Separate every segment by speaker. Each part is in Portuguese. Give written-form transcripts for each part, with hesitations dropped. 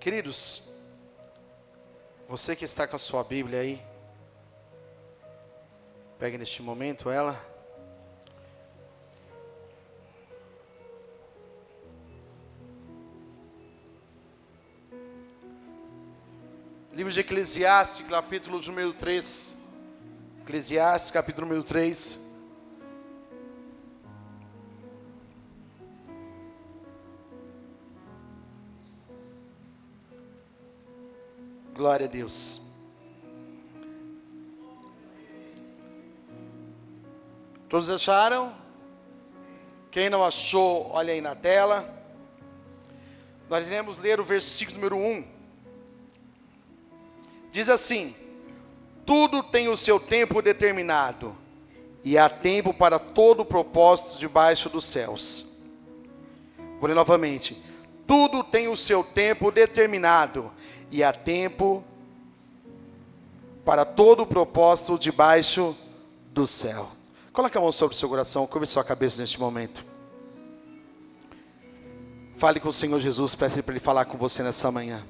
Speaker 1: Queridos, você que está com a sua Bíblia aí, pegue neste momento ela. Livro de Eclesiastes, capítulo número 3. Eclesiastes, capítulo número 3. Glória a Deus. Todos acharam? Quem não achou, olha aí na tela. Nós iremos ler o versículo número 1. Diz assim: tudo tem o seu tempo determinado, e há tempo para todo o propósito debaixo dos céus. Vou ler novamente. Tudo tem o seu tempo determinado, e há tempo para todo o propósito debaixo do céu. Coloque a mão sobre o seu coração, curve sua cabeça neste momento. Fale com o Senhor Jesus, peça para Ele falar com você nessa manhã.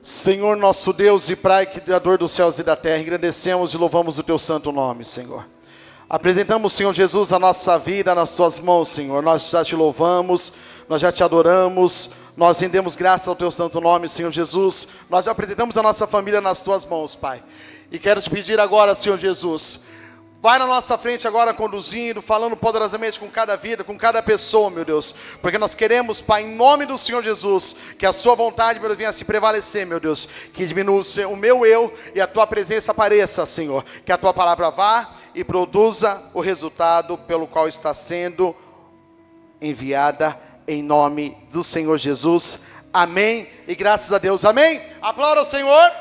Speaker 1: Senhor nosso Deus e Pai, Criador dos céus e da terra, engrandecemos e louvamos o Teu santo nome, Senhor. Apresentamos, Senhor Jesus, a nossa vida nas Tuas mãos, Senhor. Nós já Te louvamos, nós já Te adoramos, nós rendemos graças ao Teu santo nome, Senhor Jesus. Nós já apresentamos a nossa família nas Tuas mãos, Pai. E quero Te pedir agora, Senhor Jesus, vai na nossa frente agora conduzindo, falando poderosamente com cada vida, com cada pessoa, meu Deus. Porque nós queremos, Pai, em nome do Senhor Jesus, que a Sua vontade, meu Deus, venha a se prevalecer, meu Deus. Que diminua o meu eu e a Tua presença apareça, Senhor. Que a Tua palavra vá e produza o resultado pelo qual está sendo enviada, em nome do Senhor Jesus. Amém. E graças a Deus. Amém. Aplauda o Senhor.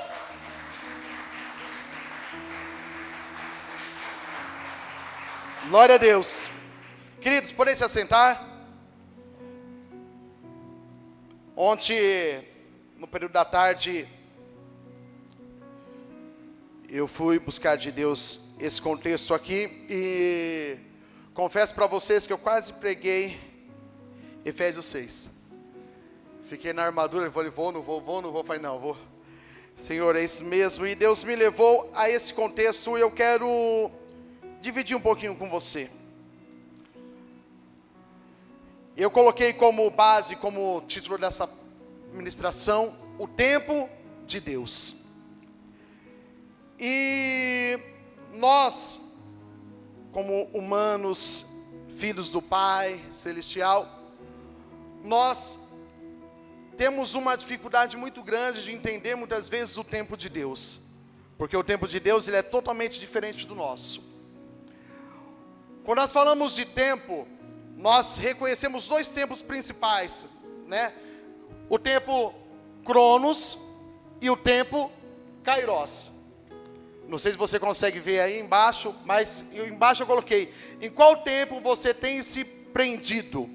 Speaker 1: Glória a Deus. Queridos, podem se assentar. Ontem, no período da tarde, eu fui buscar de Deus esse contexto aqui e confesso para vocês que eu quase preguei Efésios 6. Fiquei na armadura, falei, vou, não vou, falei, não, vou. Senhor, é isso mesmo. E Deus me levou a esse contexto e eu quero dividir um pouquinho com você. Eu coloquei como base, como título dessa ministração, o tempo de Deus. E nós, como humanos, filhos do Pai Celestial, nós temos uma dificuldade muito grande de entender muitas vezes o tempo de Deus. Porque o tempo de Deus, ele é totalmente diferente do nosso. Quando nós falamos de tempo, nós reconhecemos dois tempos principais, né? O tempo Cronos e o tempo Kairos. Não sei se você consegue ver aí embaixo, mas embaixo eu coloquei: em qual tempo você tem se prendido?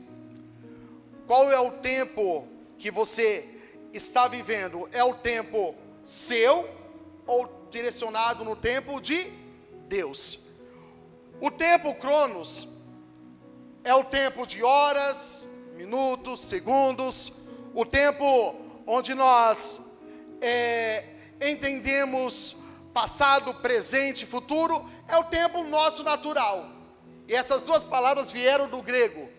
Speaker 1: Qual é o tempo que você está vivendo? É o tempo seu ou direcionado no tempo de Deus? O tempo Cronos é o tempo de horas, minutos, segundos, o tempo onde nós entendemos passado, presente, futuro, é o tempo nosso natural. E essas duas palavras vieram do grego.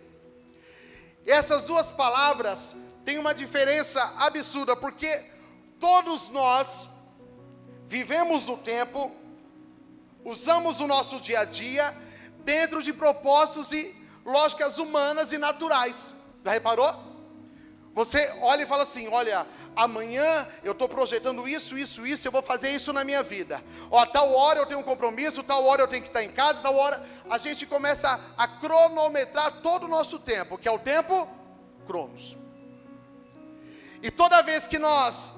Speaker 1: E essas duas palavras têm uma diferença absurda, porque todos nós vivemos no tempo, usamos o nosso dia a dia dentro de propósitos e lógicas humanas e naturais. Já reparou? Você olha e fala assim, olha, amanhã eu estou projetando isso, eu vou fazer isso na minha vida. Ó, tal hora eu tenho um compromisso, tal hora eu tenho que estar em casa, tal hora... A gente começa a cronometrar todo o nosso tempo, que é o tempo Cronos. E toda vez que nós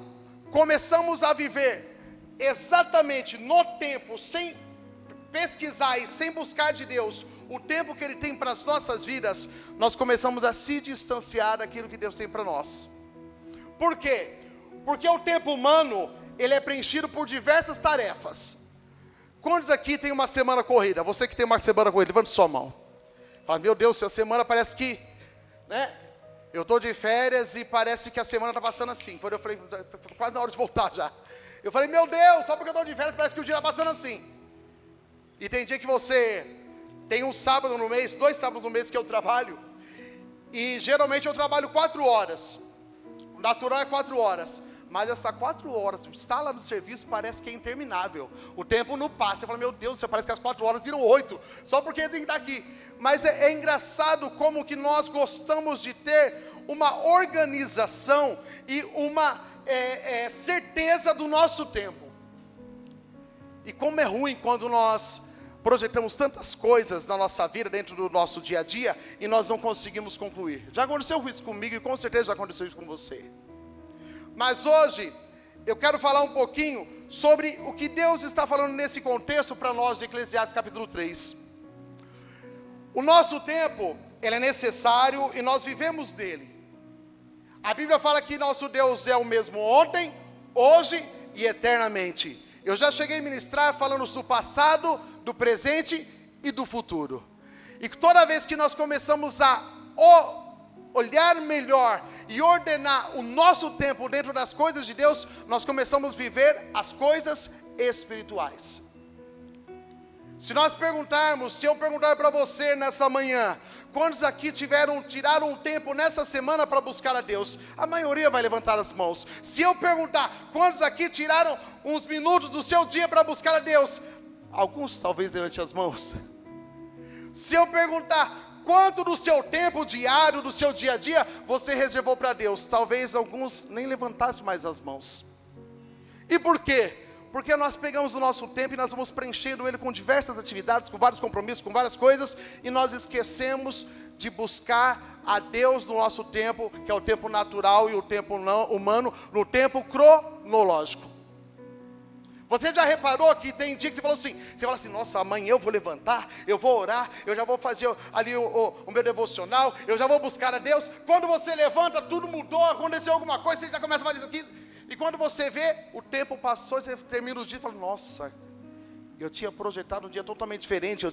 Speaker 1: começamos a viver exatamente no tempo, sem pesquisar e sem buscar de Deus o tempo que Ele tem para as nossas vidas, nós começamos a se distanciar daquilo que Deus tem para nós. Por quê? Porque o tempo humano, ele é preenchido por diversas tarefas. Quantos aqui tem uma semana corrida? Você que tem uma semana corrida, levante sua mão. Fala, meu Deus, essa semana parece que, né? Eu estou de férias e parece que a semana está passando assim. Quando eu falei, está quase na hora de voltar já. Eu falei, meu Deus, só porque eu estou de férias parece que o dia está passando assim. E tem dia que você tem um sábado no mês, 2 sábados no mês que eu trabalho. E geralmente eu trabalho 4 horas. O natural é 4 horas. Mas essas 4 horas, estar lá no serviço parece que é interminável. O tempo não passa. Você fala, meu Deus, parece que as 4 horas viram 8. Só porque tem que estar aqui. Mas é engraçado como que nós gostamos de ter uma organização e uma certeza do nosso tempo. E como é ruim quando nós projetamos tantas coisas na nossa vida, dentro do nosso dia a dia, e nós não conseguimos concluir. Já aconteceu isso comigo e com certeza já aconteceu isso com você. Mas hoje, eu quero falar um pouquinho sobre o que Deus está falando nesse contexto para nós de Eclesiastes capítulo 3. O nosso tempo, ele é necessário e nós vivemos nele. A Bíblia fala que nosso Deus é o mesmo ontem, hoje e eternamente. Eu já cheguei a ministrar falando do passado, do presente e do futuro. E toda vez que nós começamos a olhar melhor e ordenar o nosso tempo dentro das coisas de Deus, nós começamos a viver as coisas espirituais. Se nós perguntarmos, se eu perguntar para você nessa manhã, quantos aqui tiraram um tempo nessa semana para buscar a Deus? A maioria vai levantar as mãos. Se eu perguntar, quantos aqui tiraram uns minutos do seu dia para buscar a Deus? Alguns talvez levantem as mãos. Se eu perguntar, quanto do seu tempo diário, do seu dia a dia, você reservou para Deus? Talvez alguns nem levantassem mais as mãos. E por quê? Porque nós pegamos o nosso tempo e nós vamos preenchendo ele com diversas atividades, com vários compromissos, com várias coisas, e nós esquecemos de buscar a Deus no nosso tempo, que é o tempo natural e o tempo não humano, no tempo cronológico. Você já reparou que tem dia que você fala assim, nossa, amanhã eu vou levantar, eu vou orar, eu já vou fazer ali o meu devocional, eu já vou buscar a Deus. Quando você levanta, tudo mudou, aconteceu alguma coisa, você já começa a fazer isso aqui. E quando você vê, o tempo passou, você termina o dia e fala, nossa, eu tinha projetado um dia totalmente diferente, eu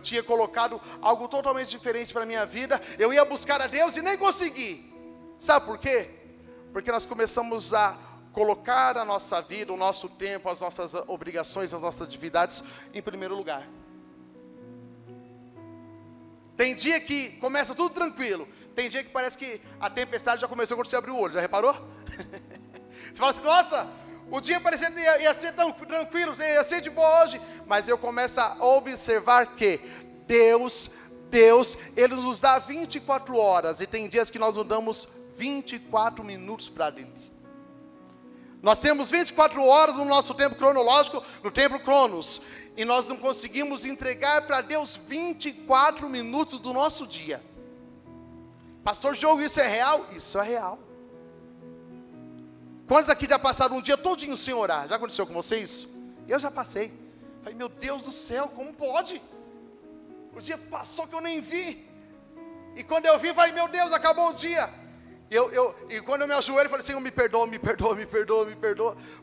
Speaker 1: tinha colocado algo totalmente diferente para a minha vida, eu ia buscar a Deus e nem consegui. Sabe por quê? Porque nós começamos a colocar a nossa vida, o nosso tempo, as nossas obrigações, as nossas atividades em primeiro lugar. Tem dia que começa tudo tranquilo, tem dia que parece que a tempestade já começou quando você abriu o olho, já reparou? Você fala assim, nossa, o dia parecia que ia ser tão tranquilo, ia ser de boa hoje. Mas eu começo a observar que Deus, Ele nos dá 24 horas. E tem dias que nós não damos 24 minutos para Ele. Nós temos 24 horas no nosso tempo cronológico, no tempo cronos. E nós não conseguimos entregar para Deus 24 minutos do nosso dia. Pastor João, isso é real? Isso é real. Quantos aqui já passaram um dia todinho sem orar? Já aconteceu com vocês? Eu já passei. Falei, meu Deus do céu, como pode? O dia passou que eu nem vi. E quando eu vi, falei, meu Deus, acabou o dia. E quando eu me ajoelho, falei, Senhor, me perdoa.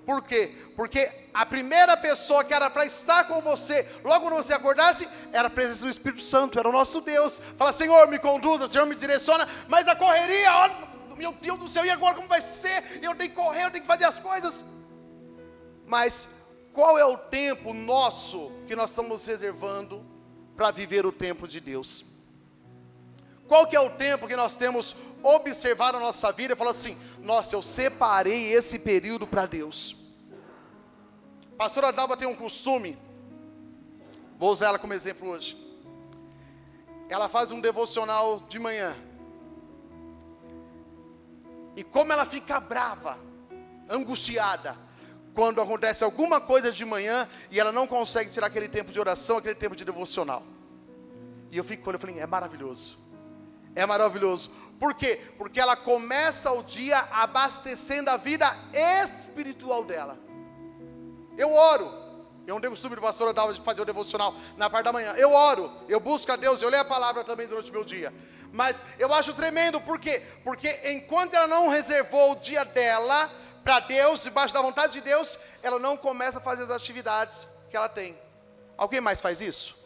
Speaker 1: Por quê? Porque a primeira pessoa que era para estar com você, logo quando você acordasse, era a presença do Espírito Santo, era o nosso Deus. Fala, Senhor, me conduza, Senhor, me direciona. Mas a correria, ó, meu Deus do céu, e agora como vai ser? Eu tenho que correr, eu tenho que fazer as coisas. Mas qual é o tempo nosso que nós estamos reservando para viver o tempo de Deus? Qual que é o tempo que nós temos observado a nossa vida e falar assim, nossa, eu separei esse período para Deus. A pastora Dalva tem um costume, vou usar ela como exemplo hoje. Ela faz um devocional de manhã. E como ela fica brava, angustiada, quando acontece alguma coisa de manhã e ela não consegue tirar aquele tempo de oração, aquele tempo de devocional. E eu fico olhando, eu falei, é maravilhoso. É maravilhoso. Por quê? Porque ela começa o dia abastecendo a vida espiritual dela. Eu oro. Eu não tenho costume do pastor Adalva de fazer o devocional na parte da manhã. Eu oro, eu busco a Deus, eu leio a palavra também durante o meu dia. Mas eu acho tremendo, por quê? Porque enquanto ela não reservou o dia dela para Deus, debaixo da vontade de Deus, ela não começa a fazer as atividades que ela tem. Alguém mais faz isso?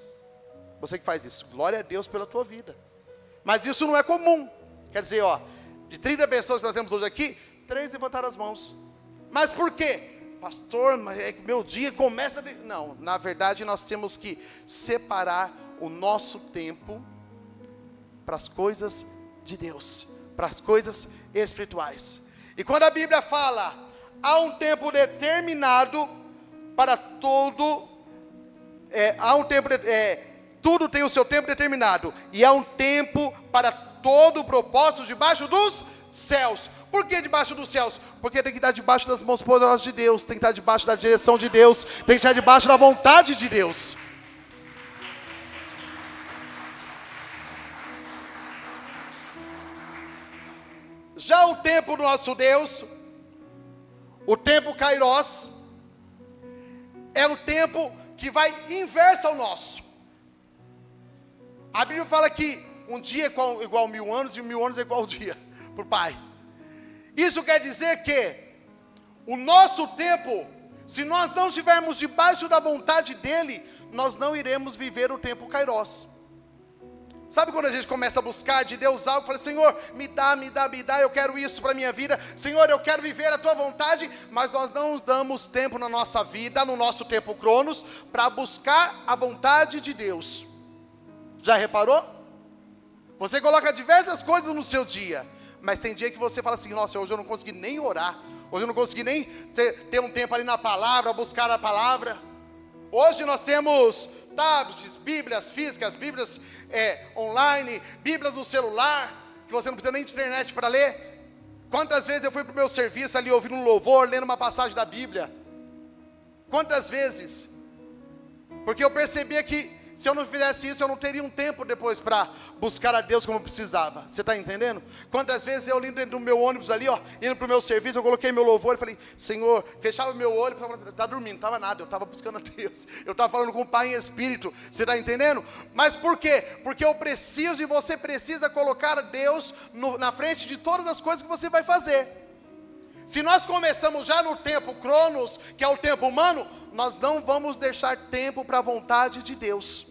Speaker 1: Você que faz isso, glória a Deus pela tua vida. Mas isso não é comum. Quer dizer, ó, De 30 pessoas que nós temos hoje aqui, 3 levantaram as mãos. Mas por quê? Pastor, mas é que meu dia começa... Não, na verdade nós temos que separar o nosso tempo para as coisas de Deus, para as coisas espirituais. E quando a Bíblia fala, há um tempo determinado para todo, tudo tem o seu tempo determinado, e há um tempo para todo o propósito debaixo dos céus. Por que debaixo dos céus? Porque tem que estar debaixo das mãos poderosas de Deus, tem que estar debaixo da direção de Deus, tem que estar debaixo da vontade de Deus. Já o tempo do nosso Deus, o tempo Kairos, é um tempo que vai inverso ao nosso. A Bíblia fala que um dia é igual a 1000 anos e 1000 anos é igual ao dia, para o Pai. Isso quer dizer que o nosso tempo, se nós não estivermos debaixo da vontade dEle, nós não iremos viver o tempo Kairos. Sabe quando a gente começa a buscar de Deus algo, fala, Senhor, me dá, eu quero isso para a minha vida, Senhor, eu quero viver a Tua vontade, mas nós não damos tempo na nossa vida, no nosso tempo Cronos, para buscar a vontade de Deus. Já reparou? Você coloca diversas coisas no seu dia, mas tem dia que você fala assim, nossa, hoje eu não consegui nem orar, hoje eu não consegui nem ter um tempo ali na palavra, buscar a palavra. Hoje nós temos tablets, bíblias físicas, bíblias online, bíblias no celular, que você não precisa nem de internet para ler. Quantas vezes eu fui para o meu serviço ali ouvindo um louvor, lendo uma passagem da Bíblia? Quantas vezes? Porque eu percebia que se eu não fizesse isso, eu não teria um tempo depois para buscar a Deus como eu precisava. Você está entendendo? Quantas vezes eu indo dentro do meu ônibus ali, indo para o meu serviço, eu coloquei meu louvor e falei, Senhor, fechava meu olho, está dormindo, não estava nada, eu estava buscando a Deus, eu estava falando com o Pai em Espírito, você está entendendo? Mas por quê? Porque eu preciso e você precisa colocar a Deus na frente de todas as coisas que você vai fazer. Se nós começamos já no tempo Cronos, que é o tempo humano, nós não vamos deixar tempo para a vontade de Deus.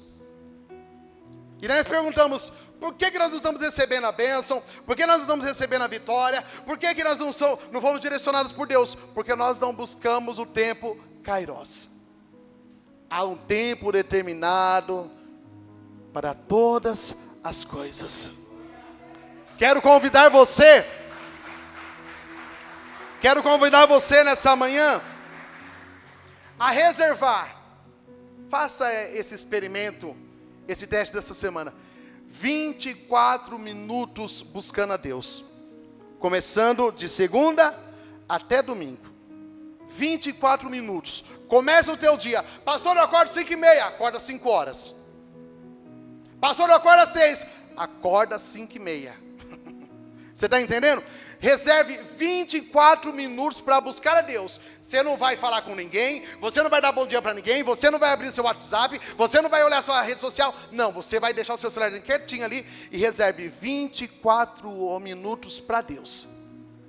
Speaker 1: E nós perguntamos, por que nós não estamos recebendo a bênção? Por que nós não estamos recebendo a vitória? Por que nós não fomos direcionados por Deus? Porque nós não buscamos o tempo Kairos. Há um tempo determinado para todas as coisas. Quero convidar você nessa manhã a reservar. Faça esse experimento, esse teste dessa semana. 24 minutos buscando a Deus. Começando de segunda até domingo. 24 minutos. Começa o teu dia. Pastor, eu acordo 5h30. Acorda 5 horas. Pastor, eu acordo às 6. Acorda 5h30. Você está entendendo? Reserve 24 minutos para buscar a Deus. Você não vai falar com ninguém, você não vai dar bom dia para ninguém, você não vai abrir seu WhatsApp, você não vai olhar sua rede social. Não, você vai deixar o seu celular quietinho ali e reserve 24 minutos para Deus.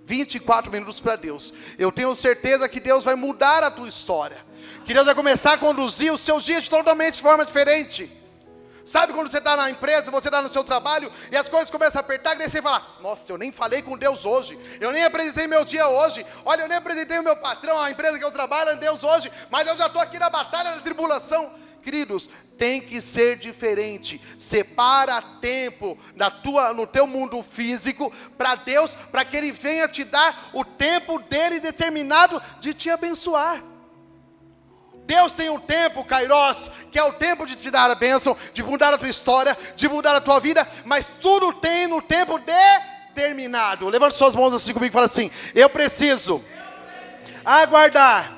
Speaker 1: 24 minutos para Deus. Eu tenho certeza que Deus vai mudar a tua história. Que Deus vai começar a conduzir os seus dias totalmente de forma diferente. Sabe quando você está na empresa, você está no seu trabalho e as coisas começam a apertar, e daí você fala, nossa, eu nem falei com Deus hoje, eu nem apresentei meu dia hoje, olha, eu nem apresentei o meu patrão, a empresa que eu trabalho, a Deus hoje, mas eu já estou aqui na batalha, na tribulação. Queridos, tem que ser diferente. Separa tempo no teu mundo físico para Deus, para que Ele venha te dar o tempo dele determinado de te abençoar. Deus tem um tempo, Kairos, que é o tempo de te dar a bênção, de mudar a tua história, de mudar a tua vida, mas tudo tem no tempo determinado. Levante suas mãos assim comigo e fala assim, eu preciso aguardar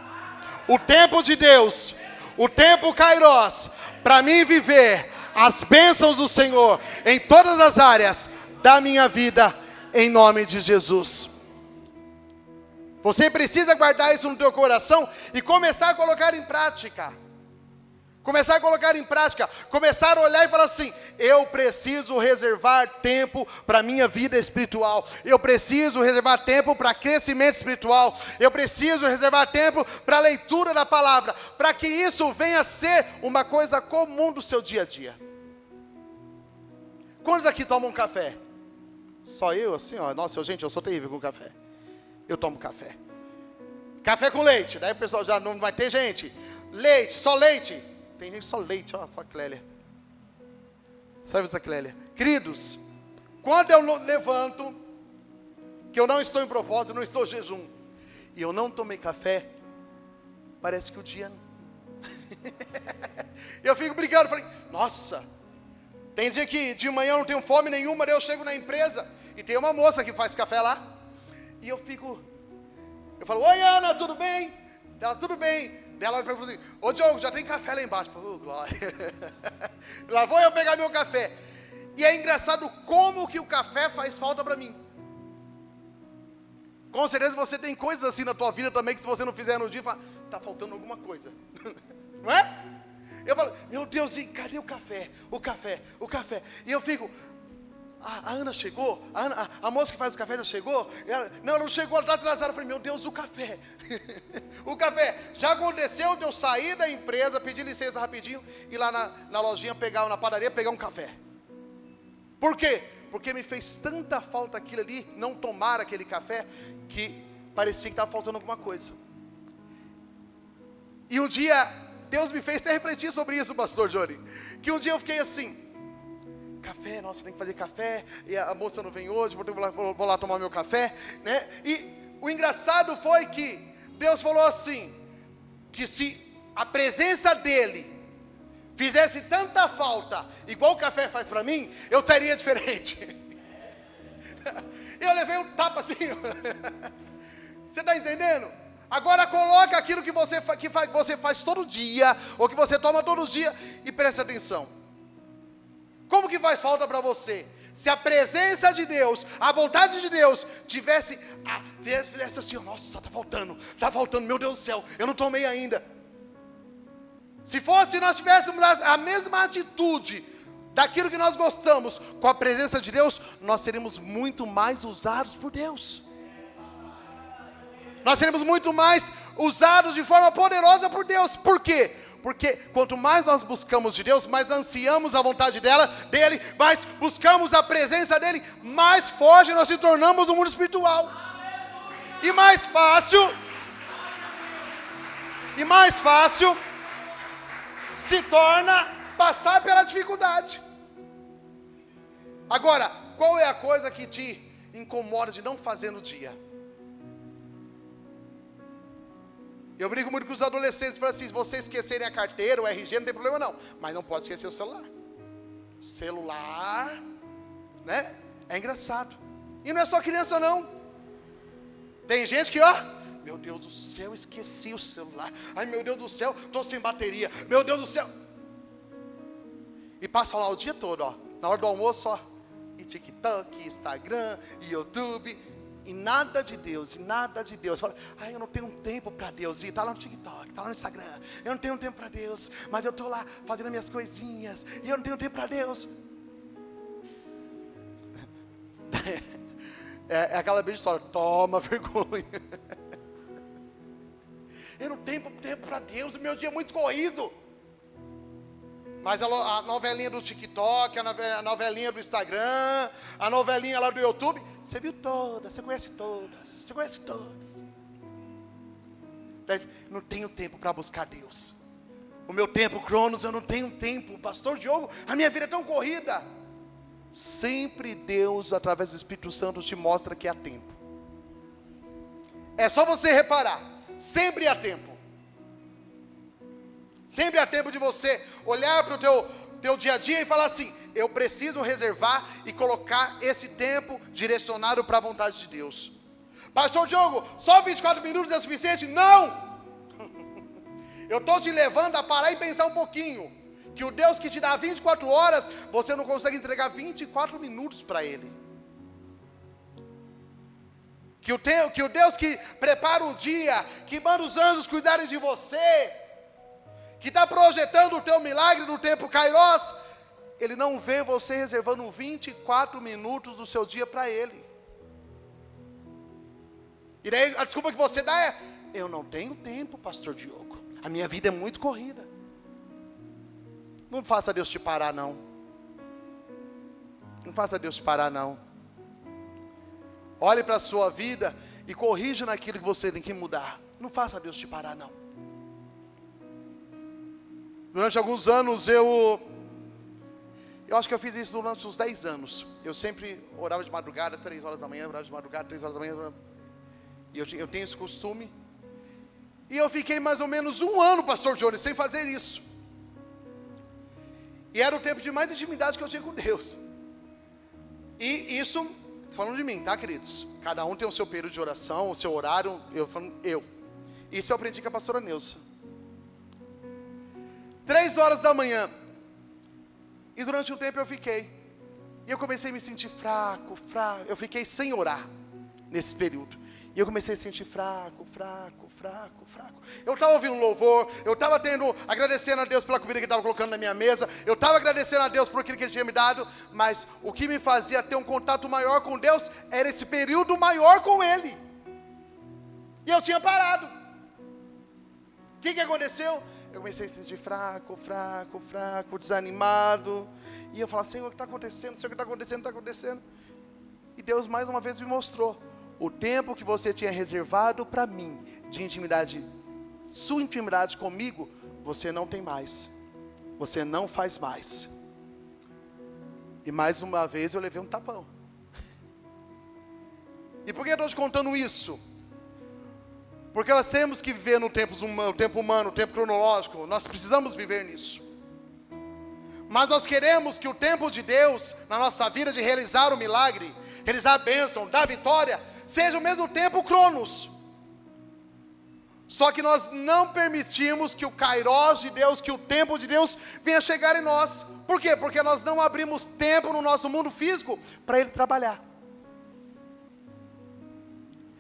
Speaker 1: o tempo de Deus, o tempo Kairos, para mim viver as bênçãos do Senhor em todas as áreas da minha vida, em nome de Jesus. Você precisa guardar isso no teu coração e começar a colocar em prática. Começar a colocar em prática. Começar a olhar e falar assim, eu preciso reservar tempo para a minha vida espiritual. Eu preciso reservar tempo para crescimento espiritual. Eu preciso reservar tempo para a leitura da palavra. Para que isso venha a ser uma coisa comum do seu dia a dia. Quantos aqui tomam café? Só eu, assim, ó. Nossa, gente, eu sou terrível com café. Eu tomo café. Café com leite. Daí o pessoal já não vai ter gente. Leite, só leite. Tem gente só leite, ó, só Clélia. Sabe essa Clélia? Queridos, quando eu levanto, que eu não estou em propósito, não estou em jejum, e eu não tomei café, parece que o dia... Eu fico brigando, falei, nossa, tem dia que de manhã eu não tenho fome nenhuma, daí eu chego na empresa, e tem uma moça que faz café lá, e eu falo, oi Ana, tudo bem? Ela, tudo bem. Ela pergunta assim, ô Diogo, já tem café lá embaixo? Glória. Lá vou eu pegar meu café. E é engraçado como que o café faz falta para mim. Com certeza você tem coisas assim na tua vida também, que se você não fizer no dia, fala, tá faltando alguma coisa. Não é? Eu falo, meu Deus, e cadê o café? O café, o café. E eu fico... A Ana chegou, a moça que faz o café já chegou? Ela não chegou, ela está atrasada. Eu falei, meu Deus, o café. O café. Já aconteceu de eu sair da empresa, pedir licença rapidinho, ir lá na lojinha, na padaria, pegar um café. Por quê? Porque me fez tanta falta aquilo ali, não tomar aquele café, que parecia que estava faltando alguma coisa. E um dia, Deus me fez até refletir sobre isso, pastor Johnny. Que um dia eu fiquei assim... Café, nossa, tem que fazer café, e a moça não vem hoje, vou lá tomar meu café, né? E o engraçado foi que Deus falou assim, que se a presença dEle fizesse tanta falta, igual o café faz para mim, eu estaria diferente. Eu levei um tapa assim, você está entendendo? Agora coloca aquilo que você faz todo dia, ou que você toma todo dia, e preste atenção. Como que faz falta para você? Se a presença de Deus, a vontade de Deus, fizesse assim, nossa, está faltando, meu Deus do céu, eu não tomei ainda. Se nós tivéssemos a mesma atitude, daquilo que nós gostamos, com a presença de Deus, nós seríamos muito mais usados por Deus. Nós seremos muito mais usados de forma poderosa por Deus. Por quê? Porque quanto mais nós buscamos de Deus, mais ansiamos a vontade dEle, mais buscamos a presença dEle, mais forte nós se tornamos no mundo espiritual. E mais fácil se torna passar pela dificuldade. Agora, qual é a coisa que te incomoda de não fazer no dia? Eu brigo muito com os adolescentes, falo assim, se vocês esquecerem a carteira, o RG, não tem problema não, mas não pode esquecer o celular. Celular, né, é engraçado. E não é só criança não. Tem gente que, meu Deus do céu, esqueci o celular. Ai, meu Deus do céu, estou sem bateria. Meu Deus do céu. E passa lá o dia todo, na hora do almoço, e TikTok, Instagram, e YouTube... E nada de Deus. Fala, eu não tenho tempo para Deus. E está lá no TikTok, está lá no Instagram. Eu não tenho tempo para Deus, mas eu estou lá fazendo minhas coisinhas. E eu não tenho tempo para Deus. É aquela beijo história, toma vergonha. Eu não tenho tempo para Deus, meu dia é muito corrido. Mas a novelinha do TikTok, a novelinha do Instagram, a novelinha lá do YouTube, você viu todas, você conhece todas. Não tenho tempo para buscar Deus. O meu tempo, Cronos, eu não tenho tempo. Pastor Diogo, a minha vida é tão corrida. Sempre Deus, através do Espírito Santo, te mostra que há tempo. É só você reparar, sempre há tempo. Sempre há tempo de você olhar para o teu dia a dia e falar assim, eu preciso reservar e colocar esse tempo direcionado para a vontade de Deus. Pastor Diogo, só 24 minutos é suficiente? Não! Eu estou te levando a parar e pensar um pouquinho, que o Deus que te dá 24 horas, você não consegue entregar 24 minutos para Ele. Que o Deus que prepara um dia, que manda os anjos cuidarem de você, que está projetando o teu milagre no tempo Kairos, Ele não vê você reservando 24 minutos do seu dia para Ele. E daí a desculpa que você dá é, eu não tenho tempo, pastor Diogo, a minha vida é muito corrida. Não faça Deus te parar não. Não faça Deus te parar não. Olhe para a sua vida e corrija naquilo que você tem que mudar. Não faça Deus te parar, não. Durante alguns anos eu acho que eu fiz isso durante uns 10 anos. Eu sempre orava de madrugada, 3 horas da manhã, orava de madrugada, 3 horas da manhã. E eu tenho esse costume. E eu fiquei mais ou menos 1 ano, pastor Johnny, sem fazer isso. E era o tempo de mais intimidade que eu tinha com Deus. E isso, falando de mim, tá, queridos? Cada um tem o seu período de oração, o seu horário. Isso eu aprendi com a pastora Neuza. 3 horas da manhã. E durante um tempo eu fiquei. E eu comecei a me sentir fraco. Eu fiquei sem orar nesse período. E eu comecei a sentir fraco. Eu estava ouvindo louvor, eu estava agradecendo a Deus pela comida que Ele estava colocando na minha mesa, eu estava agradecendo a Deus por aquilo que Ele tinha me dado, mas o que me fazia ter um contato maior com Deus, era esse período maior com Ele. E eu tinha parado. O que aconteceu? Eu comecei a sentir fraco, desanimado, e eu falava, Senhor, o que está acontecendo? Senhor, o que está acontecendo? E Deus mais uma vez me mostrou, o tempo que você tinha reservado para mim, de intimidade, sua intimidade comigo, você não tem mais. Você não faz mais. E mais uma vez eu levei um tapão. E por que eu estou te contando isso? Porque nós temos que viver no tempo humano, no tempo cronológico. Nós precisamos viver nisso. Mas nós queremos que o tempo de Deus, na nossa vida, de realizar o milagre, realizar a bênção, dar a vitória, seja o mesmo tempo cronos. Só que nós não permitimos que o kairos de Deus, que o tempo de Deus venha chegar em nós. Por quê? Porque nós não abrimos tempo no nosso mundo físico para Ele trabalhar.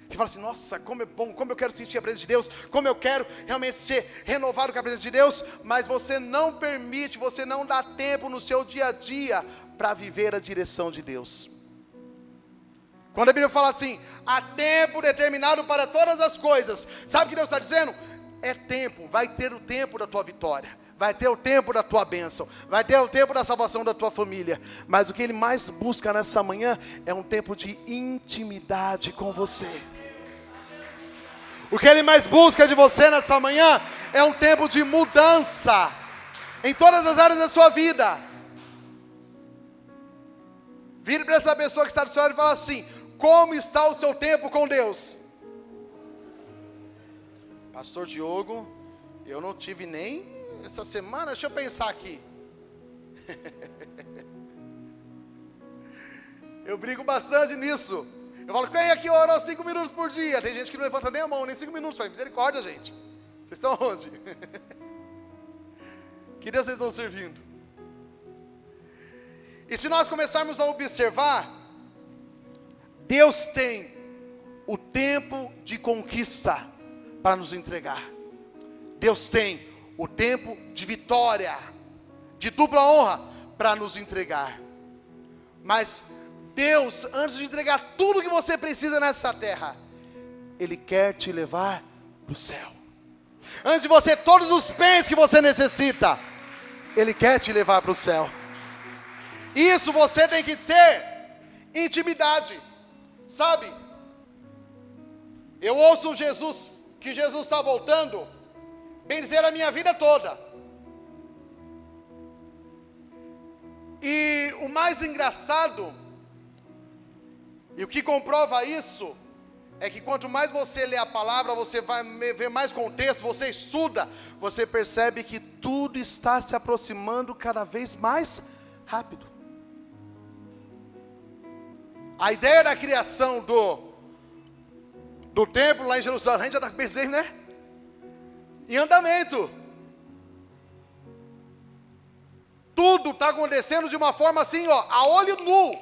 Speaker 1: Você fala assim, nossa, como é bom, como eu quero sentir a presença de Deus, como eu quero realmente ser renovado com a presença de Deus, mas você não permite, você não dá tempo no seu dia a dia para viver a direção de Deus. Quando a Bíblia fala assim, há tempo determinado para todas as coisas, sabe o que Deus está dizendo? É tempo, vai ter o tempo da tua vitória, vai ter o tempo da tua bênção, vai ter o tempo da salvação da tua família, mas o que Ele mais busca nessa manhã, é um tempo de intimidade com você. O que Ele mais busca de você nessa manhã, é um tempo de mudança, em todas as áreas da sua vida. Vire para essa pessoa que está do seu lado e fala assim, como está o seu tempo com Deus? Pastor Diogo, eu não tive nem essa semana, deixa eu pensar aqui. Eu brigo bastante nisso. Eu falo, quem aqui orou 5 minutos por dia? Tem gente que não levanta nem a mão, nem 5 minutos. Fala, misericórdia, gente. Vocês estão onde? Que Deus vocês estão servindo? E se nós começarmos a observar, Deus tem o tempo de conquista para nos entregar. Deus tem o tempo de vitória, de dupla honra para nos entregar. Mas Deus, antes de entregar tudo que você precisa nessa terra, Ele quer te levar para o céu. Antes de você, todos os bens que você necessita, Ele quer te levar para o céu. Isso você tem que ter intimidade. Sabe, eu ouço Jesus, que Jesus está voltando, bem dizer, a minha vida toda. E o mais engraçado, e o que comprova isso, é que quanto mais você lê a palavra, você vai ver mais contexto, você estuda, você percebe que tudo está se aproximando cada vez mais rápido. A ideia da criação do templo lá em Jerusalém, a gente já está pensando, né? Em andamento. Tudo está acontecendo de uma forma assim, ó, a olho nu.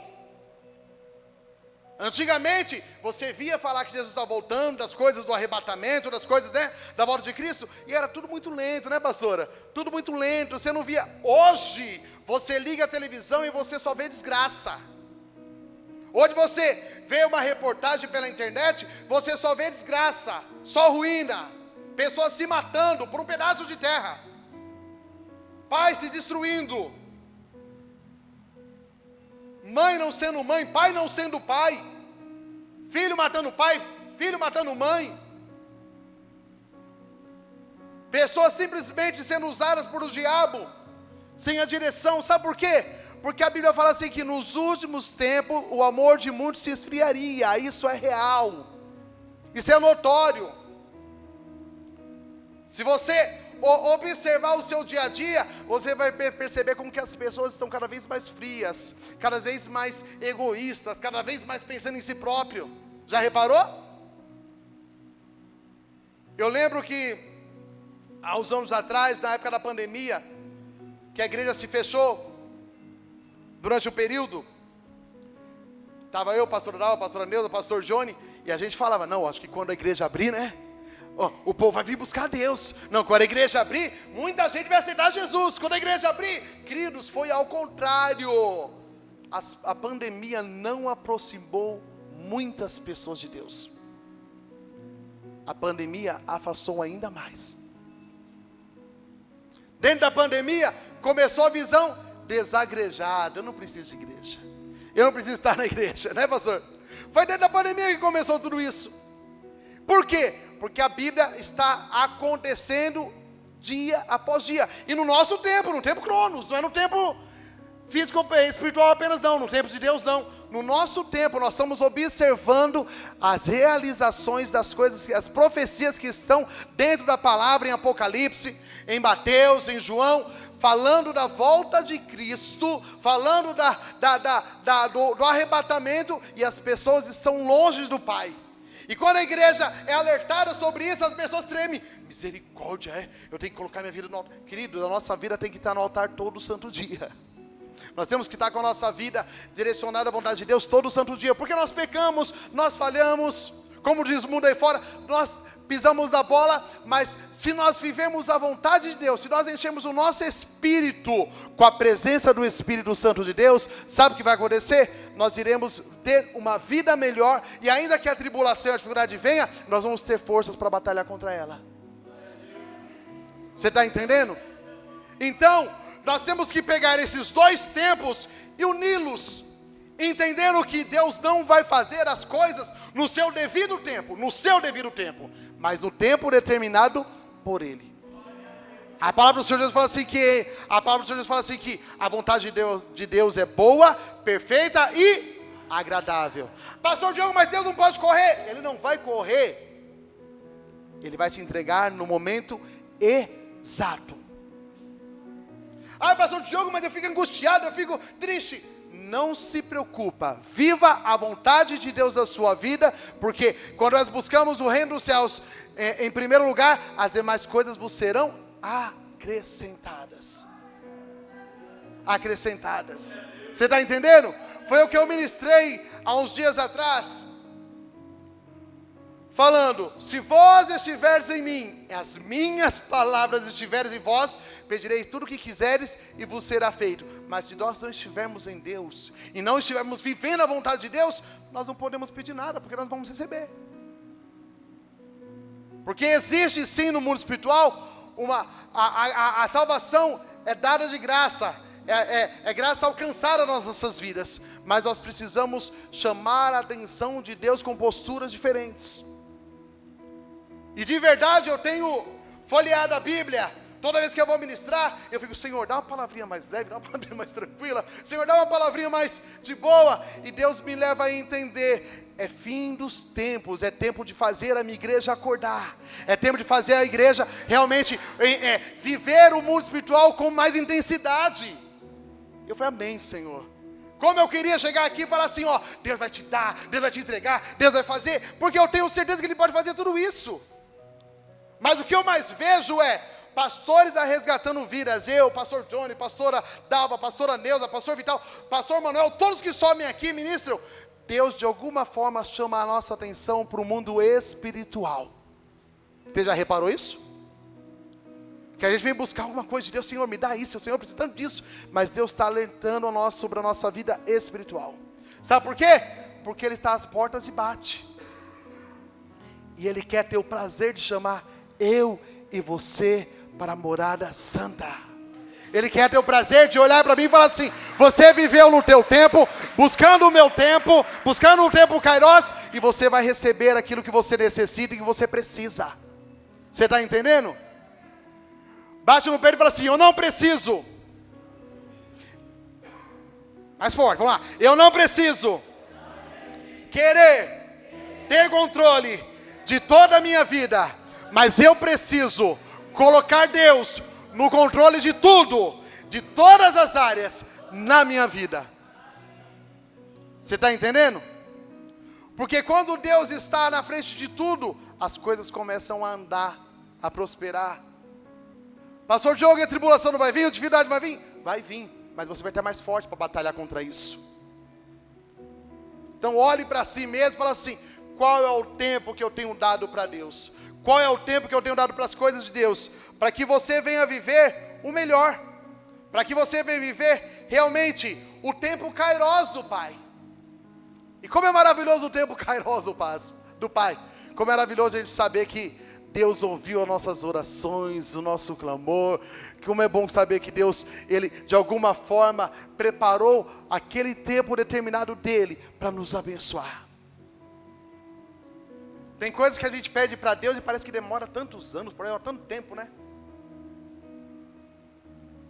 Speaker 1: Antigamente, você via falar que Jesus está voltando, das coisas do arrebatamento, das coisas, né, da volta de Cristo, e era tudo muito lento, né, pastora? Tudo muito lento, você não via. Hoje, você liga a televisão e você só vê desgraça. Hoje você vê uma reportagem pela internet, você só vê desgraça, só ruína, pessoas se matando por um pedaço de terra, pais se destruindo, mãe não sendo mãe, pai não sendo pai, filho matando pai, filho matando mãe, pessoas simplesmente sendo usadas por o diabo, sem a direção. Sabe por quê? Porque a Bíblia fala assim que nos últimos tempos o amor de muitos se esfriaria. Isso é real, isso é notório. Se você observar o seu dia a dia, você vai perceber como que as pessoas estão cada vez mais frias, cada vez mais egoístas, cada vez mais pensando em si próprio. Já reparou? Eu lembro que há uns anos atrás, na época da pandemia, que a igreja se fechou durante o período, estava eu, o pastor Dalva, a pastora Neuza, o pastor Johnny, e a gente falava, não, acho que quando a igreja abrir, né, o povo vai vir buscar Deus. Não, quando a igreja abrir, muita gente vai aceitar Jesus. Quando a igreja abrir, queridos, foi ao contrário. A pandemia não aproximou muitas pessoas de Deus. A pandemia afastou ainda mais. Dentro da pandemia, começou a visão desagrejada. Eu não preciso de igreja, eu não preciso estar na igreja, né, pastor? Foi dentro da pandemia que começou tudo isso. Por quê? Porque a Bíblia está acontecendo dia após dia. E no nosso tempo, no tempo Cronos, não é no tempo físico espiritual apenas não, no tempo de Deus não. No nosso tempo nós estamos observando as realizações das coisas, as profecias que estão dentro da palavra em Apocalipse, em Mateus, em João, falando da volta de Cristo, falando do arrebatamento, e as pessoas estão longe do Pai. E quando a igreja é alertada sobre isso, as pessoas tremem. Misericórdia, eu tenho que colocar minha vida no altar. Querido, a nossa vida tem que estar no altar todo santo dia. Nós temos que estar com a nossa vida direcionada à vontade de Deus todo santo dia. Porque nós pecamos, nós falhamos, como diz o mundo aí fora, nós pisamos na bola. Mas se nós vivemos a vontade de Deus, se nós enchemos o nosso espírito com a presença do Espírito Santo de Deus, sabe o que vai acontecer? Nós iremos ter uma vida melhor, e ainda que a tribulação e a dificuldade venha, nós vamos ter forças para batalhar contra ela. Você está entendendo? Então, nós temos que pegar esses dois tempos e uni-los, entendendo que Deus não vai fazer as coisas no seu devido tempo, mas no tempo determinado por Ele. A palavra do Senhor Jesus fala assim que a vontade de Deus é boa, perfeita e agradável. Pastor Diogo, mas Deus não pode correr. Ele não vai correr. Ele vai te entregar no momento exato. Ah, pastor Diogo, mas eu fico angustiado, eu fico triste. Não se preocupa, viva a vontade de Deus na sua vida, porque quando nós buscamos o reino dos céus, em primeiro lugar, as demais coisas vos serão acrescentadas. Você está entendendo? Foi o que eu ministrei há uns dias atrás, falando, se vós estiveres em mim, as minhas palavras estiverem em vós, pedireis tudo o que quiseres e vos será feito. Mas se nós não estivermos em Deus, e não estivermos vivendo a vontade de Deus, nós não podemos pedir nada, porque nós vamos receber. Porque existe sim no mundo espiritual, a salvação é dada de graça, é graça alcançada nas nossas vidas, mas nós precisamos chamar a atenção de Deus com posturas diferentes. E de verdade eu tenho folheado a Bíblia, toda vez que eu vou ministrar, eu fico, Senhor, dá uma palavrinha mais leve, dá uma palavrinha mais tranquila, Senhor, dá uma palavrinha mais de boa, e Deus me leva a entender, é fim dos tempos, é tempo de fazer a minha igreja acordar, é tempo de fazer a igreja realmente viver o mundo espiritual com mais intensidade. Eu falei, amém, Senhor. Como eu queria chegar aqui e falar assim, ó, Deus vai te dar, Deus vai te entregar, Deus vai fazer, porque eu tenho certeza que Ele pode fazer tudo isso. Mas o que eu mais vejo é pastores resgatando vidas. Eu, pastor Johnny, pastora Dalva, pastora Neuza, pastor Vital, pastor Manuel, todos que sobem aqui ministram. Deus de alguma forma chama a nossa atenção para o mundo espiritual. Você já reparou isso? Que a gente vem buscar alguma coisa de Deus, Senhor, me dá isso, Senhor, preciso tanto disso. Mas Deus está alertando a nós sobre a nossa vida espiritual. Sabe por quê? Porque Ele está às portas e bate. E Ele quer ter o prazer de chamar eu e você para a morada santa. Ele quer ter o prazer de olhar para mim e falar assim: você viveu no teu tempo, buscando o meu tempo, buscando um tempo Kairos, e você vai receber aquilo que você necessita e que você precisa. Você está entendendo? Bate no peito e fala assim: eu não preciso. Mais forte, vamos lá. Eu não preciso querer ter controle de toda a minha vida, mas eu preciso colocar Deus no controle de tudo, de todas as áreas na minha vida. Você está entendendo? Porque quando Deus está na frente de tudo, as coisas começam a andar, a prosperar. Pastor Diogo, a tribulação não vai vir, a dificuldade vai vir? Vai vir, mas você vai ter mais forte para batalhar contra isso. Então olhe para si mesmo e fala assim: qual é o tempo que eu tenho dado para Deus? Qual é o tempo que eu tenho dado para as coisas de Deus? Para que você venha viver o melhor. Para que você venha viver realmente o tempo Kairos do Pai. E como é maravilhoso o tempo Kairos do Pai. Como é maravilhoso a gente saber que Deus ouviu as nossas orações, o nosso clamor. Como é bom saber que Deus, Ele de alguma forma preparou aquele tempo determinado dEle para nos abençoar. Tem coisas que a gente pede para Deus e parece que demora tantos anos, por aí, tanto tempo, né?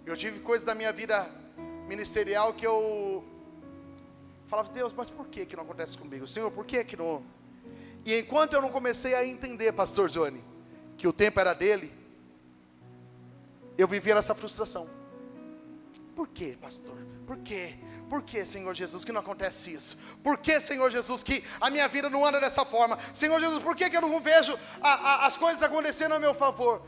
Speaker 1: Eu tive coisas da minha vida ministerial que eu falava: Deus, mas por que não acontece comigo? Senhor, por que não? E enquanto eu não comecei a entender, pastor Johnny, que o tempo era dele, eu vivia nessa frustração. Por que, pastor? Por quê? Por que, Senhor Jesus, que não acontece isso? Por que, Senhor Jesus, que a minha vida não anda dessa forma? Senhor Jesus, por que eu não vejo as coisas acontecendo a meu favor?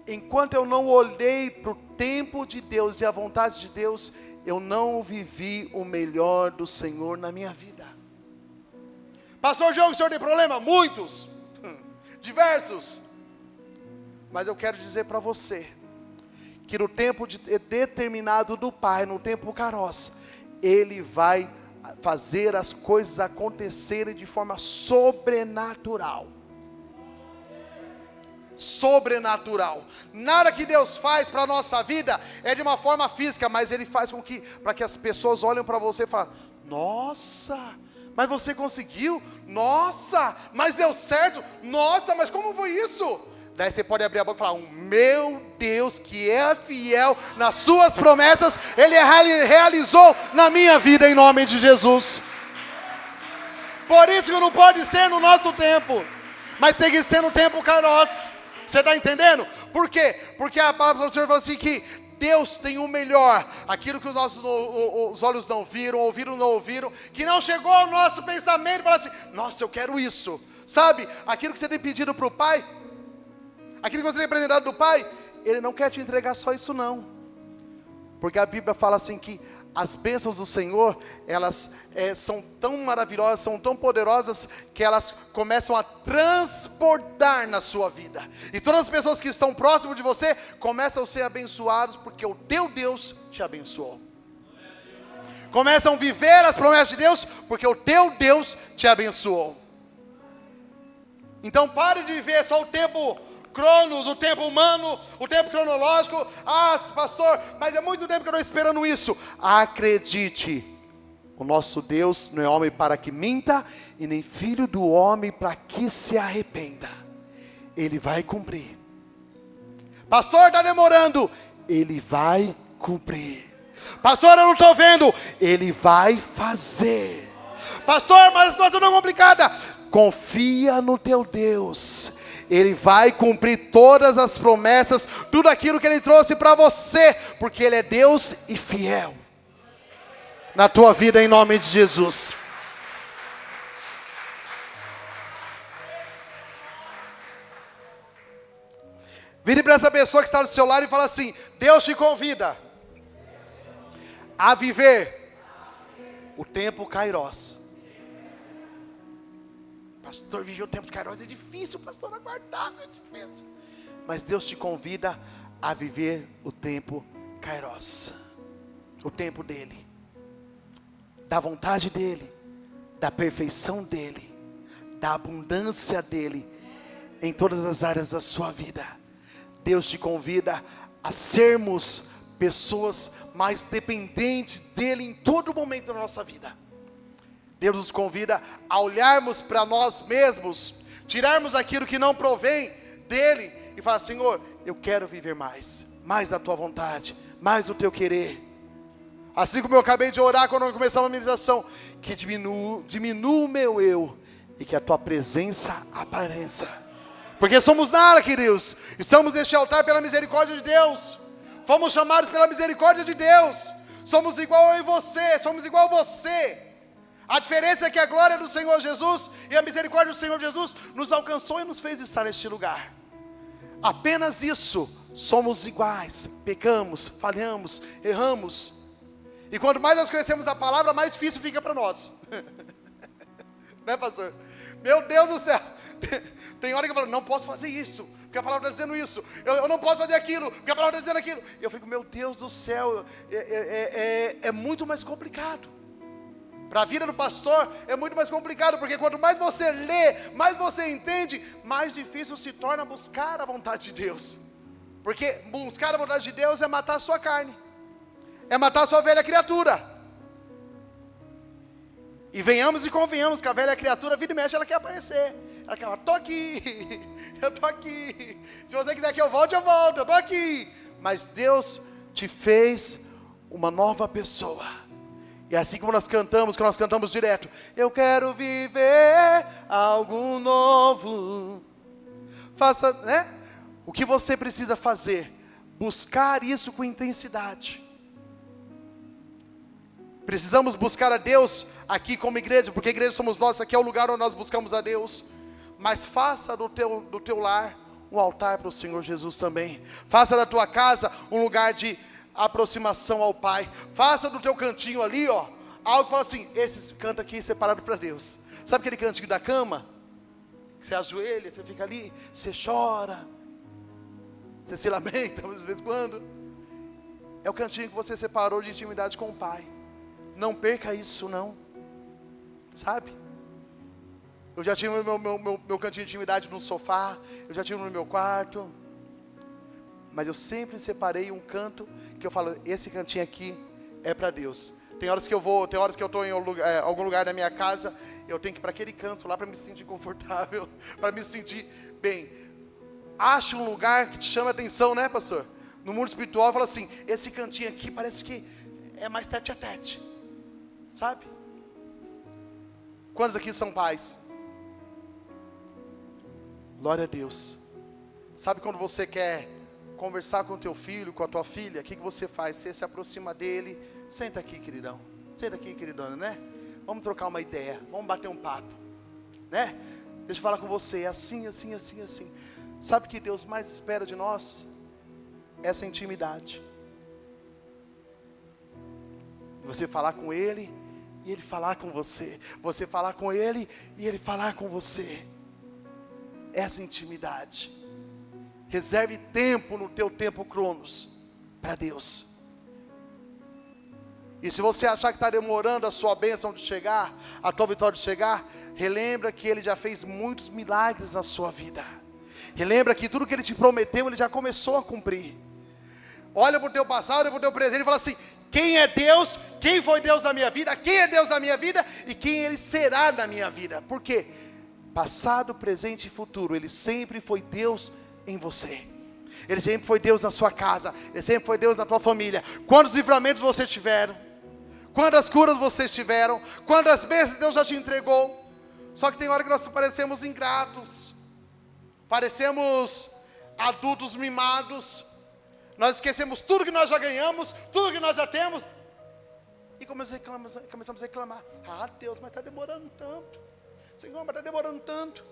Speaker 1: Enquanto eu não olhei para o tempo de Deus e a vontade de Deus, eu não vivi o melhor do Senhor na minha vida. Pastor Diogo, o senhor tem problema? Muitos, diversos. Mas eu quero dizer para você, que no tempo determinado do Pai, no tempo Kairos, Ele vai fazer as coisas acontecerem de forma sobrenatural. Sobrenatural. Nada que Deus faz para a nossa vida é de uma forma física, mas Ele faz com que, para que as pessoas olhem para você e falem: nossa, mas você conseguiu? Nossa, mas deu certo? Nossa, mas como foi isso? Daí você pode abrir a boca e falar: o meu Deus que é fiel nas suas promessas, Ele realizou na minha vida, em nome de Jesus. Por isso que não pode ser no nosso tempo, mas tem que ser no tempo Kairos. Você está entendendo? Por quê? Porque a palavra do Senhor fala assim que Deus tem o melhor, aquilo que os nossos os olhos não viram, ouviram não ouviram, que não chegou ao nosso pensamento, e fala assim: nossa, eu quero isso. Sabe, aquilo que você tem pedido para o Pai, aquilo que você tem apresentado do Pai, Ele não quer te entregar só isso não. Porque a Bíblia fala assim que as bênçãos do Senhor, elas são tão maravilhosas, são tão poderosas, que elas começam a transbordar na sua vida. E todas as pessoas que estão próximas de você, começam a ser abençoadas, porque o teu Deus te abençoou. Começam a viver as promessas de Deus, porque o teu Deus te abençoou. Então pare de viver só o tempo Cronos, o tempo humano, o tempo cronológico. Ah, pastor, mas é muito tempo que eu estou esperando isso. Acredite, o nosso Deus não é homem para que minta, e nem filho do homem para que se arrependa. Ele vai cumprir. Pastor, está demorando. Ele vai cumprir. Pastor, eu não estou vendo. Ele vai fazer. Pastor, mas a situação não é complicada. Confia no teu Deus. Ele vai cumprir todas as promessas, tudo aquilo que Ele trouxe para você, porque Ele é Deus e fiel na tua vida, em nome de Jesus. Vire para essa pessoa que está do seu lado e fala assim: Deus te convida a viver o tempo Kairos. Pastor, viver o tempo de Kairos é difícil, pastor, aguardar é difícil. Mas Deus te convida a viver o tempo Kairos. O tempo dEle, da vontade dEle, da perfeição dEle, da abundância dEle, em todas as áreas da sua vida. Deus te convida a sermos pessoas mais dependentes dele em todo momento da nossa vida. Deus nos convida a olharmos para nós mesmos, tirarmos aquilo que não provém dele e falar: Senhor, eu quero viver mais da tua vontade, mais do teu querer. Assim como eu acabei de orar quando começamos a meditação, que diminua o meu eu e que a tua presença apareça. Porque somos nada, queridos. Estamos neste altar pela misericórdia de Deus. Fomos chamados pela misericórdia de Deus. Somos igual eu e você, somos igual a você. A diferença é que a glória do Senhor Jesus e a misericórdia do Senhor Jesus nos alcançou e nos fez estar neste lugar. Apenas isso. Somos iguais, pecamos, falhamos, erramos. E quanto mais nós conhecemos a palavra, mais difícil fica para nós. Né, pastor? Meu Deus do céu. Tem hora que eu falo: não posso fazer isso, porque a palavra está dizendo isso. Eu não posso fazer aquilo, porque a palavra está dizendo aquilo. E eu fico: meu Deus do céu, é muito mais complicado. Para a vida do pastor é muito mais complicado, porque quanto mais você lê, mais você entende, mais difícil se torna buscar a vontade de Deus. Porque buscar a vontade de Deus é matar a sua carne, é matar a sua velha criatura. E venhamos e convenhamos que a velha criatura, vira e mexe, ela quer aparecer. Ela quer: estou aqui, eu estou aqui. Se você quiser que eu volto, eu estou aqui. Mas Deus te fez uma nova pessoa. E assim como nós cantamos direto: eu quero viver algo novo. Faça, né? O que você precisa fazer? Buscar isso com intensidade. Precisamos buscar a Deus aqui como igreja, porque a igreja somos nós, aqui é o lugar onde nós buscamos a Deus. Mas faça do teu lar um altar para o Senhor Jesus também. Faça da tua casa um lugar de aproximação ao Pai. Faça do teu cantinho ali, algo que fala assim: esse canto aqui separado para Deus. Sabe aquele cantinho da cama? Que você ajoelha, você fica ali, você chora, você se lamenta de vez em quando. É o cantinho que você separou de intimidade com o Pai. Não perca isso não, sabe? Eu já tive meu cantinho de intimidade no sofá, eu já tive no meu quarto, mas eu sempre separei um canto que eu falo: esse cantinho aqui é para Deus. Tem horas que eu estou em algum lugar da minha casa, eu tenho que ir para aquele canto lá para me sentir confortável, para me sentir bem. Ache um lugar que te chame a atenção, né, pastor? No mundo espiritual, fala assim: esse cantinho aqui parece que é mais tete a tete, sabe? Quantos aqui são pais? Glória a Deus. Sabe quando você quer conversar com o teu filho, com a tua filha, o que você faz? Você se aproxima dele: senta aqui, queridão, senta aqui, queridona, né? Vamos trocar uma ideia, vamos bater um papo, né? Deixa eu falar com você, assim, assim, assim, assim. Sabe o que Deus mais espera de nós? Essa intimidade. Você falar com Ele e Ele falar com você. Você falar com Ele e Ele falar com você. Essa intimidade. Reserve tempo no teu tempo cronos para Deus. E se você achar que está demorando a sua bênção de chegar, a tua vitória de chegar, relembra que Ele já fez muitos milagres na sua vida. Relembra que tudo que Ele te prometeu, Ele já começou a cumprir. Olha para o teu passado, olha para o teu presente e fala assim: quem é Deus? Quem foi Deus na minha vida? Quem é Deus na minha vida? E quem Ele será na minha vida? Por quê? Passado, presente e futuro, Ele sempre foi Deus em você. Ele sempre foi Deus na sua casa. Ele sempre foi Deus na tua família. Quantos livramentos você tiveram? Quantas curas vocês tiveram? Quantas bênçãos Deus já te entregou? Só que tem hora que nós parecemos ingratos. Parecemos adultos mimados. Nós esquecemos tudo que nós já ganhamos, tudo que nós já temos. E começamos a reclamar: ah, Deus, mas está demorando tanto. Senhor, mas está demorando tanto.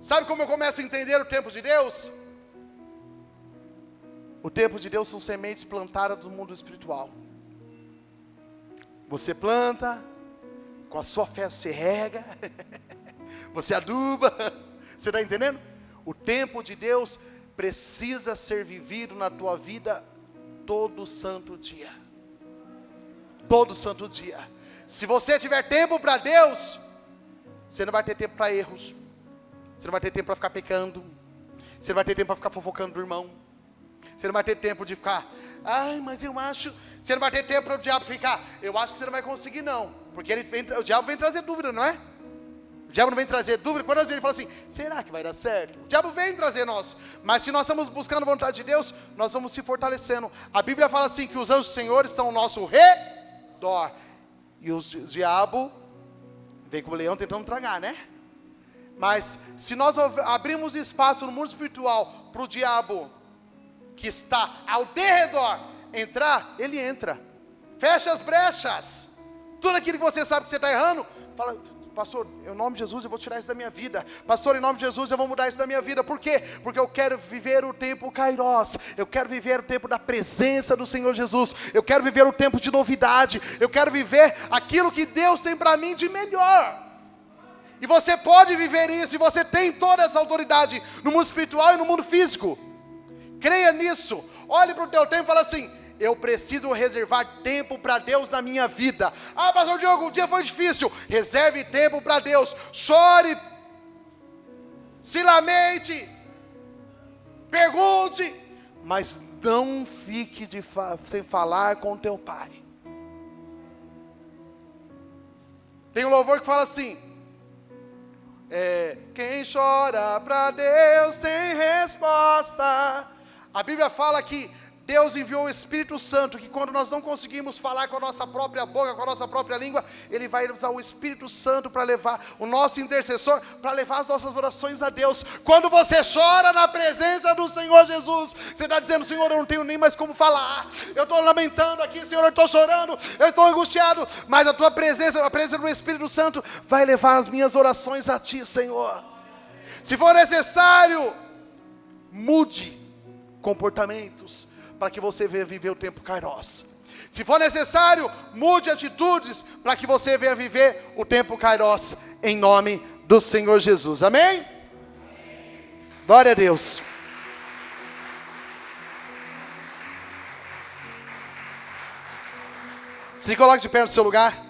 Speaker 1: Sabe como eu começo a entender o tempo de Deus? O tempo de Deus são sementes plantadas no mundo espiritual. Você planta, com a sua fé você rega, você aduba. Você está entendendo? O tempo de Deus precisa ser vivido na tua vida todo santo dia. Todo santo dia. Se você tiver tempo para Deus, você não vai ter tempo para erros. Você não vai ter tempo para ficar pecando. Você não vai ter tempo para ficar fofocando do irmão. Você não vai ter tempo de ficar, ai, mas eu acho. Você não vai ter tempo para o diabo ficar, eu acho que você não vai conseguir não. Porque o diabo vem trazer dúvida, não é? O diabo não vem trazer dúvida. Quando às vezes ele fala assim, será que vai dar certo? O diabo vem trazer nós. Mas se nós estamos buscando a vontade de Deus, nós vamos se fortalecendo. A Bíblia fala assim, que os anjos do Senhor estão ao nosso redor. E o diabo vem como leão tentando tragar, né? Mas se nós abrimos espaço no mundo espiritual para o diabo que está ao derredor entrar, ele entra. Fecha as brechas. Tudo aquilo que você sabe que você está errando, fala, pastor, em nome de Jesus eu vou tirar isso da minha vida. Pastor, em nome de Jesus eu vou mudar isso da minha vida. Por quê? Porque eu quero viver o tempo Kairos. Eu quero viver o tempo da presença do Senhor Jesus. Eu quero viver o tempo de novidade. Eu quero viver aquilo que Deus tem para mim de melhor. E você pode viver isso. E você tem toda essa autoridade no mundo espiritual e no mundo físico. Creia nisso. Olhe para o teu tempo e fala assim, eu preciso reservar tempo para Deus na minha vida. Ah, pastor Diogo, o dia foi difícil. Reserve tempo para Deus. Chore, se lamente, pergunte, mas não fique sem falar com teu pai. Tem um louvor que fala assim, quem chora para Deus tem resposta. A Bíblia fala que Deus enviou o Espírito Santo, que quando nós não conseguimos falar com a nossa própria boca, com a nossa própria língua, Ele vai usar o Espírito Santo para levar, o nosso intercessor, para levar as nossas orações a Deus. Quando você chora na presença do Senhor Jesus, você está dizendo, Senhor, eu não tenho nem mais como falar, eu estou lamentando aqui, Senhor, eu estou chorando, eu estou angustiado, mas a tua presença, a presença do Espírito Santo, vai levar as minhas orações a Ti, Senhor. Se for necessário, mude comportamentos, para que você venha viver o tempo Kairos. Se for necessário, mude atitudes, para que você venha viver o tempo Kairos, em nome do Senhor Jesus, amém? Glória a Deus. Se coloque de pé no seu lugar.